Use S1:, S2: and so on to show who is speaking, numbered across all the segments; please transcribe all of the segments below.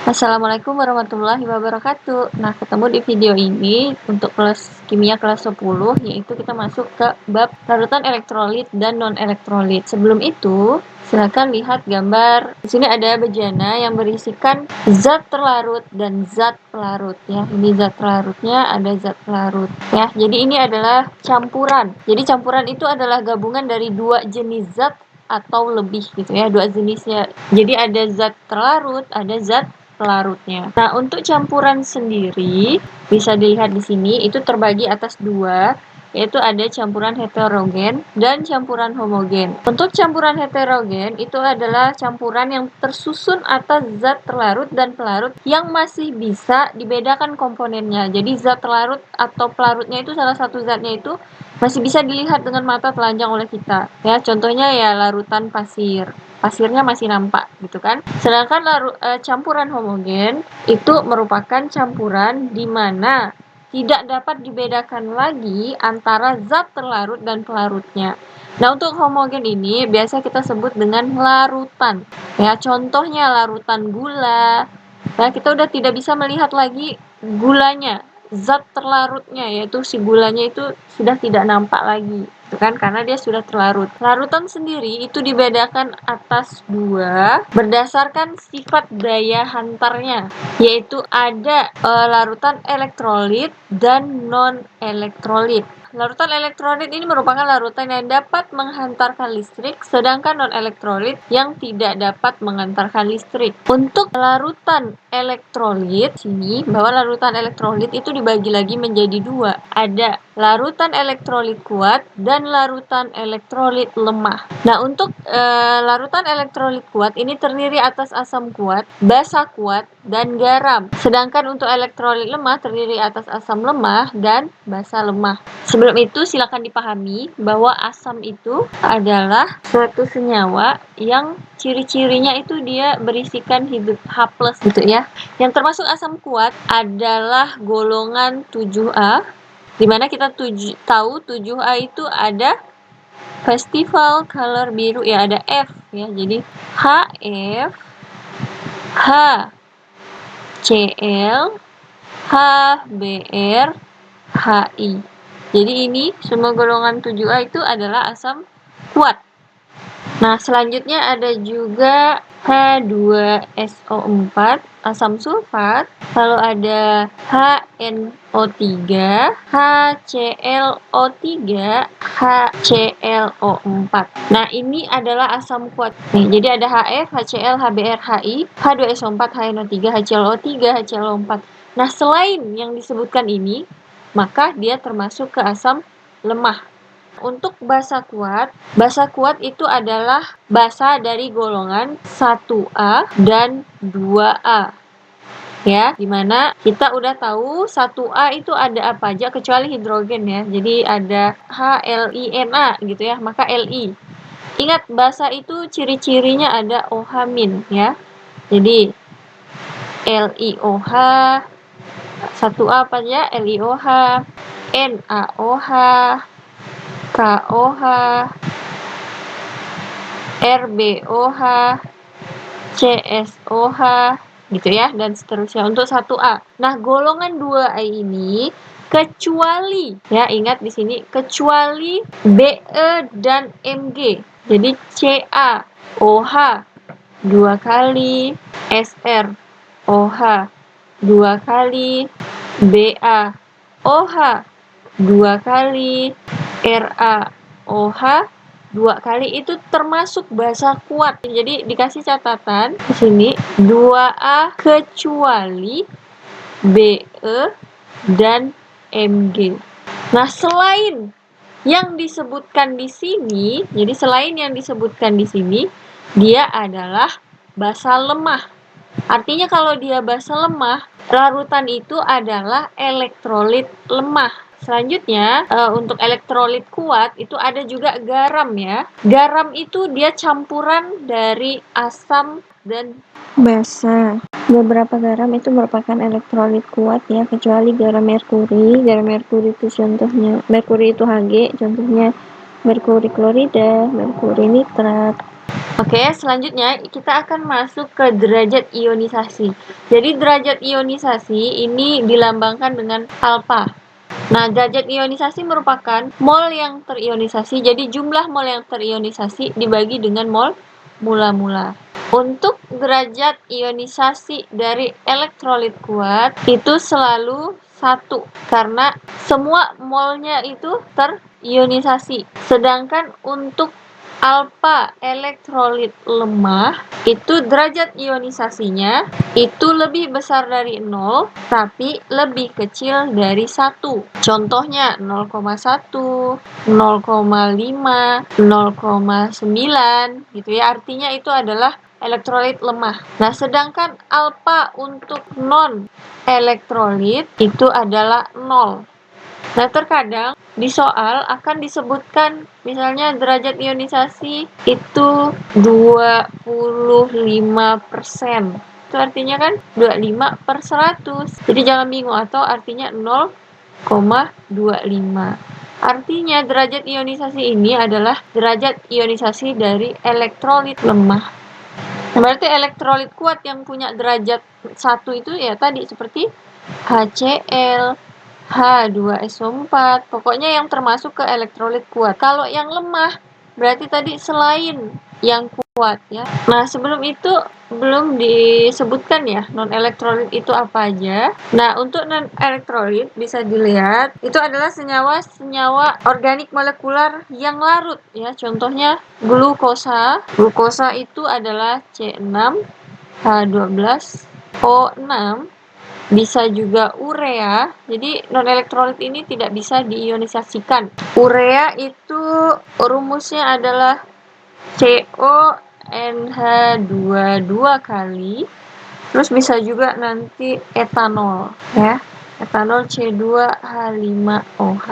S1: Assalamualaikum warahmatullahi wabarakatuh. Nah, ketemu di video ini untuk kelas kimia kelas 10, yaitu kita masuk ke bab larutan elektrolit dan non-elektrolit. Sebelum itu, silakan lihat gambar. Di sini ada bejana yang berisikan zat terlarut dan zat pelarut ya. Ini zat terlarutnya, ada zat pelarut ya. Jadi ini adalah campuran. Jadi campuran itu adalah gabungan dari dua jenis zat atau lebih gitu ya, dua jenisnya. Jadi ada zat terlarut, ada zat pelarutnya. Nah, untuk campuran sendiri bisa dilihat di sini itu terbagi atas dua, yaitu ada campuran heterogen dan campuran homogen. Untuk campuran heterogen itu adalah campuran yang tersusun atas zat terlarut dan pelarut yang masih bisa dibedakan komponennya. Jadi zat terlarut atau pelarutnya itu salah satu zatnya itu masih bisa dilihat dengan mata telanjang oleh kita. Ya, contohnya ya larutan pasir. Pasirnya masih nampak gitu kan. Sedangkan campuran homogen itu merupakan campuran di mana tidak dapat dibedakan lagi antara zat terlarut dan pelarutnya. Nah, untuk homogen ini biasa kita sebut dengan larutan. Ya, contohnya larutan gula. Nah, kita udah tidak bisa melihat lagi gulanya, zat terlarutnya, yaitu si gulanya itu sudah tidak nampak lagi. Itu kan karena dia sudah terlarut. Larutan sendiri itu dibedakan atas dua berdasarkan sifat daya hantarnya, yaitu ada larutan elektrolit dan non-elektrolit. Larutan elektrolit ini merupakan larutan yang dapat menghantarkan listrik, sedangkan non-elektrolit yang tidak dapat menghantarkan listrik. Untuk larutan elektrolit, sini bahwa larutan elektrolit itu dibagi lagi menjadi dua. Ada larutan elektrolit kuat dan larutan elektrolit lemah. Nah, untuk larutan elektrolit kuat ini terdiri atas asam kuat, basa kuat, dan garam. Sedangkan untuk elektrolit lemah terdiri atas asam lemah dan basa lemah. Sebelum itu silakan dipahami bahwa asam itu adalah suatu senyawa yang ciri-cirinya itu dia berisikan H+ gitu ya. Yang termasuk asam kuat adalah golongan 7A, di mana kita tahu 7A itu ada festival color biru ya, ada F ya. Jadi HF, HCl, HBr, HI. Jadi ini semua golongan 7A itu adalah asam kuat. Nah, selanjutnya ada juga H2SO4, asam sulfat, lalu ada HNO3, HClO3, HClO4. Nah, ini adalah asam kuat. Nih, jadi ada HF, HCl, HBr, HI, H2SO4, HNO3, HClO3, HClO4. Nah, selain yang disebutkan ini, maka dia termasuk ke asam lemah. Untuk basa kuat itu adalah basa dari golongan 1A dan 2A. Ya, dimana kita udah tahu 1A itu ada apa aja kecuali hidrogen ya. Jadi ada HLINA gitu ya, maka Li. Ingat, basa itu ciri-cirinya ada OH- ya. Jadi LiOH, 1A apa aja? LiOH, NaOH, KOH, RBOH, CSOH, gitu ya, dan seterusnya untuk 1A. Nah, golongan 2A ini kecuali, ya ingat di sini, kecuali Be dan Mg. Jadi CaOH 2 kali, SrOH 2 kali, BaOH 2 kali, RaOH 2 kali, itu termasuk basa kuat. Jadi dikasih catatan di sini 2A kecuali Be dan Mg. Nah, selain yang disebutkan di sini, jadi selain yang disebutkan di sini, dia adalah basa lemah. Artinya kalau dia basa lemah, larutan itu adalah elektrolit lemah. Selanjutnya, untuk elektrolit kuat itu ada juga garam ya. Garam itu dia campuran dari asam dan basa. Beberapa garam itu merupakan elektrolit kuat ya, kecuali garam merkuri. Garam merkuri itu contohnya, merkuri itu Hg, contohnya merkuri klorida, merkuri nitrat, Oke, selanjutnya kita akan masuk ke derajat ionisasi. Jadi derajat ionisasi ini dilambangkan dengan alfa. Nah, derajat ionisasi merupakan mol yang terionisasi. Jadi jumlah mol yang terionisasi dibagi dengan mol mula-mula. Untuk derajat ionisasi dari elektrolit kuat itu selalu 1 karena semua molnya itu terionisasi. Sedangkan untuk alfa elektrolit lemah itu derajat ionisasinya itu lebih besar dari 0 tapi lebih kecil dari 1. Contohnya 0,1, 0,5, 0,9 gitu ya. Artinya itu adalah elektrolit lemah. Nah, sedangkan alfa untuk non elektrolit itu adalah 0. Nah, terkadang di soal akan disebutkan misalnya derajat ionisasi itu 25%. Itu artinya kan 25/100. Jadi jangan bingung, atau artinya 0,25. Artinya derajat ionisasi ini adalah derajat ionisasi dari elektrolit lemah. Berarti elektrolit kuat yang punya derajat 1 itu ya tadi seperti HCl, H2SO4, pokoknya yang termasuk ke elektrolit kuat. Kalau yang lemah, berarti tadi selain yang kuat ya. Nah, sebelum itu belum disebutkan ya non-elektrolit itu apa aja. Nah, untuk non-elektrolit bisa dilihat itu adalah senyawa-senyawa organik molekular yang larut ya. Contohnya glukosa. Glukosa itu adalah C6H12O6. Bisa juga urea. Jadi non-elektrolit ini tidak bisa diionisasikan. Urea itu rumusnya adalah CONH22 kali. Terus bisa juga nanti etanol ya. Etanol C2H5OH.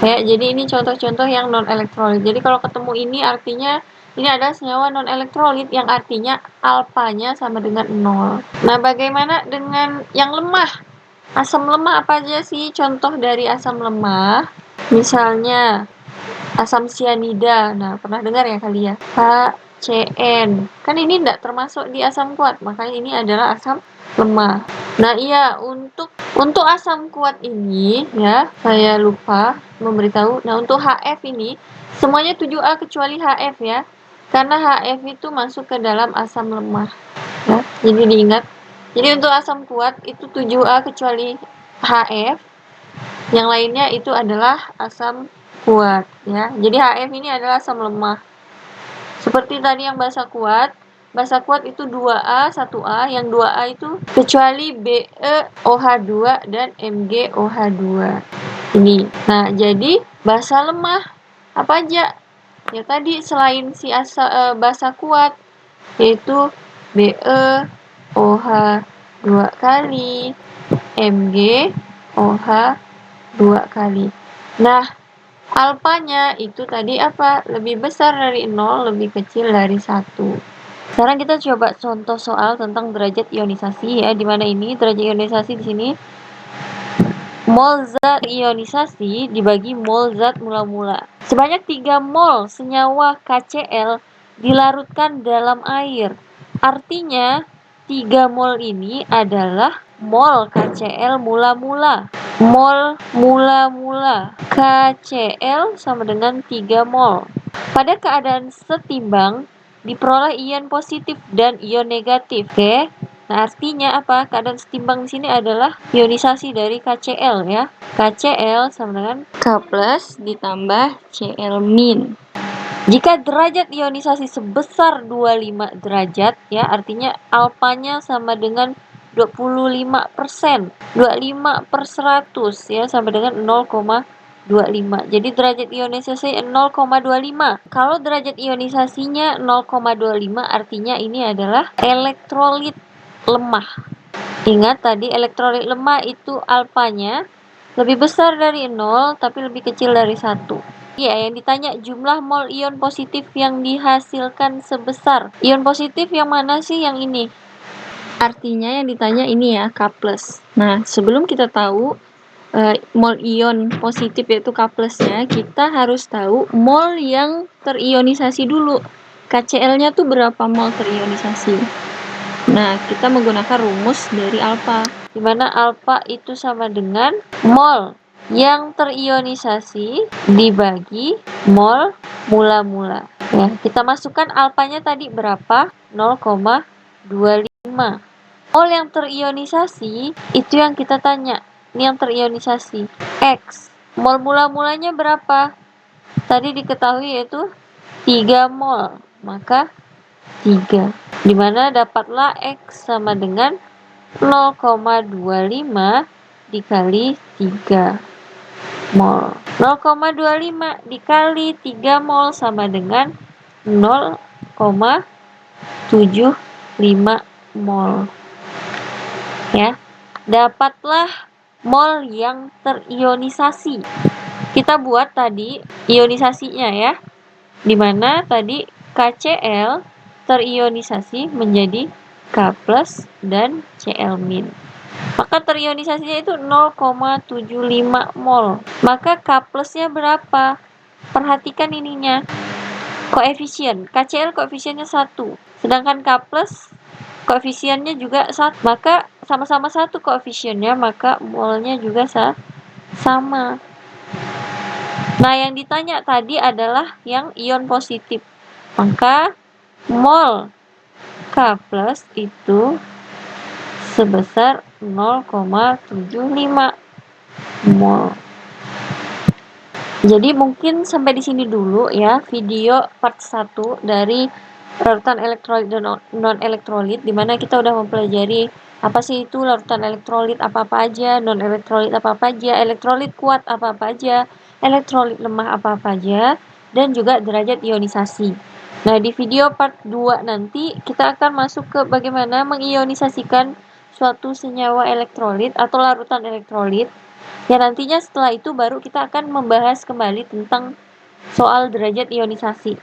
S1: Ya, jadi ini contoh-contoh yang non-elektrolit. Jadi kalau ketemu ini artinya ini adalah senyawa non-elektrolit yang artinya alfanya sama dengan 0. Nah, bagaimana dengan yang lemah? Asam lemah apa aja sih contoh dari asam lemah? Misalnya asam sianida. Nah, pernah dengar ya kali ya? HCN. Kan ini tidak termasuk di asam kuat, makanya ini adalah asam lemah. Nah, iya, untuk asam kuat ini ya, saya lupa memberitahu. Nah, untuk HF ini semuanya 7A kecuali HF ya. Karena HF itu masuk ke dalam asam lemah. Ya, jadi diingat. Jadi untuk asam kuat itu 7A kecuali HF. Yang lainnya itu adalah asam kuat ya. Jadi HF ini adalah asam lemah. Seperti tadi yang basa kuat itu 2A, 1A, yang 2A itu kecuali BeOH2 dan MgOH2. Ini. Nah, jadi basa lemah apa aja? Ya tadi selain si basa kuat yaitu BeOH2 kali, MgOH2 kali. Nah, alfanya itu tadi apa? Lebih besar dari 0, lebih kecil dari 1. Sekarang kita coba contoh soal tentang derajat ionisasi ya, di mana ini derajat ionisasi di sini mol zat ionisasi dibagi mol zat mula-mula. Sebanyak 3 mol senyawa KCl dilarutkan dalam air. Artinya 3 mol ini adalah mol KCl mula-mula. Mol mula-mula KCl sama dengan 3 mol. Pada keadaan setimbang diperoleh ion positif dan ion negatif. Oke. Nah, artinya apa? Keadaan setimbang di sini adalah ionisasi dari KCl ya. KCl sama dengan K+ ditambah Cl-. Jika derajat ionisasi sebesar 25 derajat ya, artinya alfanya sama dengan 25%. 25/100 ya, sama dengan 0,25. Jadi derajat ionisasi 0,25. Kalau derajat ionisasinya 0,25 artinya ini adalah elektrolit lemah. Ingat tadi elektrolit lemah itu alfanya lebih besar dari 0 tapi lebih kecil dari 1. Iya, yang ditanya jumlah mol ion positif yang dihasilkan sebesar. Ion positif yang mana sih? Yang ini. Artinya yang ditanya ini ya, K+. Nah, sebelum kita tahu mol ion positif yaitu K+-nya, kita harus tahu mol yang terionisasi dulu. KCl-nya tuh berapa mol terionisasi? Nah, kita menggunakan rumus dari alfa, di mana alfa itu sama dengan mol yang terionisasi dibagi mol mula-mula. Ya, kita masukkan alfanya tadi berapa? 0,25. Mol yang terionisasi itu yang kita tanya. Ini yang terionisasi. X. Mol mula-mulanya berapa? Tadi diketahui yaitu 3 mol. Maka 3. Dimana dapatlah X sama dengan 0,25 dikali 3 mol. 0,25 dikali 3 mol sama dengan 0,75 mol. Ya, dapatlah mol yang terionisasi. Kita buat tadi ionisasinya ya, dimana tadi KCl terionisasi menjadi K+ dan Cl-. Maka terionisasinya itu 0,75 mol. Maka K+-nya berapa? Perhatikan ininya. Koefisien. KCl koefisiennya 1. Sedangkan K+ koefisiennya juga 1. Maka sama-sama 1 koefisiennya, maka molnya juga sama. Nah, yang ditanya tadi adalah yang ion positif. Maka mol K+ itu sebesar 0,75 mol. Jadi mungkin sampai di sini dulu ya video part 1 dari larutan elektrolit dan non-elektrolit, dimana kita udah mempelajari apa sih itu larutan elektrolit apa-apa aja, non-elektrolit apa-apa aja, elektrolit kuat apa-apa aja, elektrolit lemah apa-apa aja, dan juga derajat ionisasi. Nah, di video part 2 nanti kita akan masuk ke bagaimana mengionisasikan suatu senyawa elektrolit atau larutan elektrolit. Ya, nantinya setelah itu baru kita akan membahas kembali tentang soal derajat ionisasi.